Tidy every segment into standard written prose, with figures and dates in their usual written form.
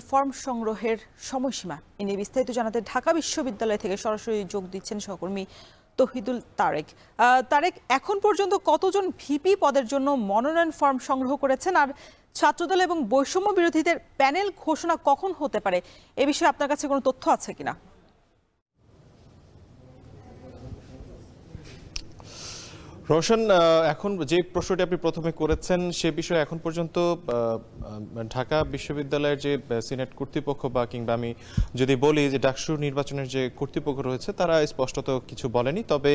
Form সংগ্রহের সময়সীমা এ নিয়ে বিস্তারিত জানাতে ঢাকা বিশ্ববিদ্যালয় থেকে সরাসরি যোগ দিচ্ছেন সহকর্মী তৌহিদুল তারেক। তারেক, এখন পর্যন্ত কতজন ভিপি পদের জন্য মনোনয়ন ফর্ম সংগ্রহ করেছেন, আর ছাত্রদল এবং বৈষম্য বিরোধীদের প্যানেল ঘোষণা কখন হতে পারে, এ বিষয়ে আপনার কাছে কোনো তথ্য আছে কিনা? রোশন, এখন যে প্রশ্নটি আপনি প্রথমে করেছেন সে বিষয়ে এখন পর্যন্ত ঢাকা বিশ্ববিদ্যালয়ের যে সিনেট কর্তৃপক্ষ বা কিংবা আমি যদি বলি যে ডাকসু নির্বাচনের যে কর্তৃপক্ষ রয়েছে তারা স্পষ্টত কিছু বলেনি। তবে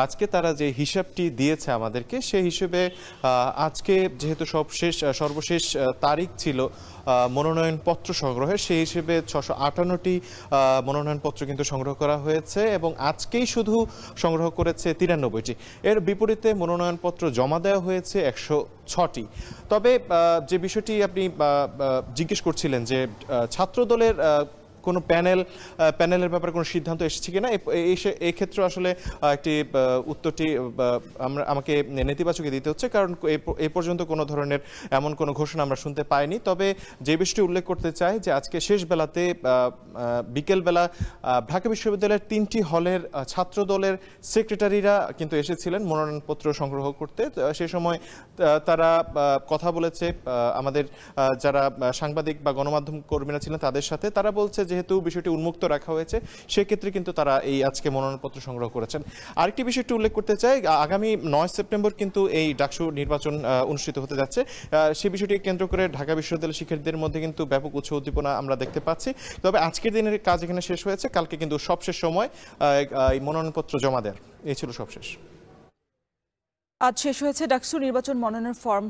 আজকে তারা যে হিসাবটি দিয়েছে আমাদেরকে সেই হিসেবে আজকে যেহেতু সর্বশেষ তারিখ ছিল মনোনয়নপত্র সংগ্রহের, সেই হিসেবে 658টি মনোনয়নপত্র কিন্তু সংগ্রহ করা হয়েছে এবং আজকেই শুধু সংগ্রহ করেছে 93টি। এর বিপরীতে মনোনয়নপত্র জমা দেওয়া হয়েছে 106টি। তবে যে বিষয়টি আপনি জিজ্ঞেস করছিলেন যে ছাত্রদলের কোনো প্যানেলের ব্যাপারে কোনো সিদ্ধান্ত এসেছে কিনা, এই ক্ষেত্রে আসলে একটি উত্তরটি আমাকে নেতিবাচক দিতে হচ্ছে, কারণ এ পর্যন্ত কোনো ধরনের এমন কোনো ঘোষণা আমরা শুনতে পাইনি। তবে যে বিষয়টি উল্লেখ করতে চাই যে আজকে শেষ বেলাতে বিকেলবেলা ঢাকা বিশ্ববিদ্যালয়ের 3টি হলের ছাত্রদলের সেক্রেটারিরা কিন্তু এসেছিলেন মনোনয়নপত্র সংগ্রহ করতে। সে সময় তারা কথা বলেছে আমাদের যারা সাংবাদিক বা গণমাধ্যম কর্মীরা ছিলেন তাদের সাথে। তারা বলছে যেহেতু বিষয়টি উন্মুক্ত রাখা হয়েছে সেক্ষেত্রে কিন্তু তারা এই আজকে মনোনয়নপত্র সংগ্রহ করেছেন। আরেকটি বিষয় একটু উল্লেখ করতে চাই, আগামী 9 সেপ্টেম্বর কিন্তু এই ডাকসু নির্বাচন অনুষ্ঠিত হতে যাচ্ছে। সেই বিষয়টি কেন্দ্র করে ঢাকা বিশ্ববিদ্যালয়ের শিক্ষার্থীদের মধ্যে কিন্তু ব্যাপক উৎসাহ উদ্দীপনা আমরা দেখতে পাচ্ছি। তবে আজকের দিনের কাজ এখানে শেষ হয়েছে, কালকে কিন্তু সবশেষ সময় এই মনোনয়নপত্র জমা দেওয়ার। এই ছিল সবশেষ। আজ শেষ হয়েছে ডাকসু নির্বাচন মনোনয়ন ফর্ম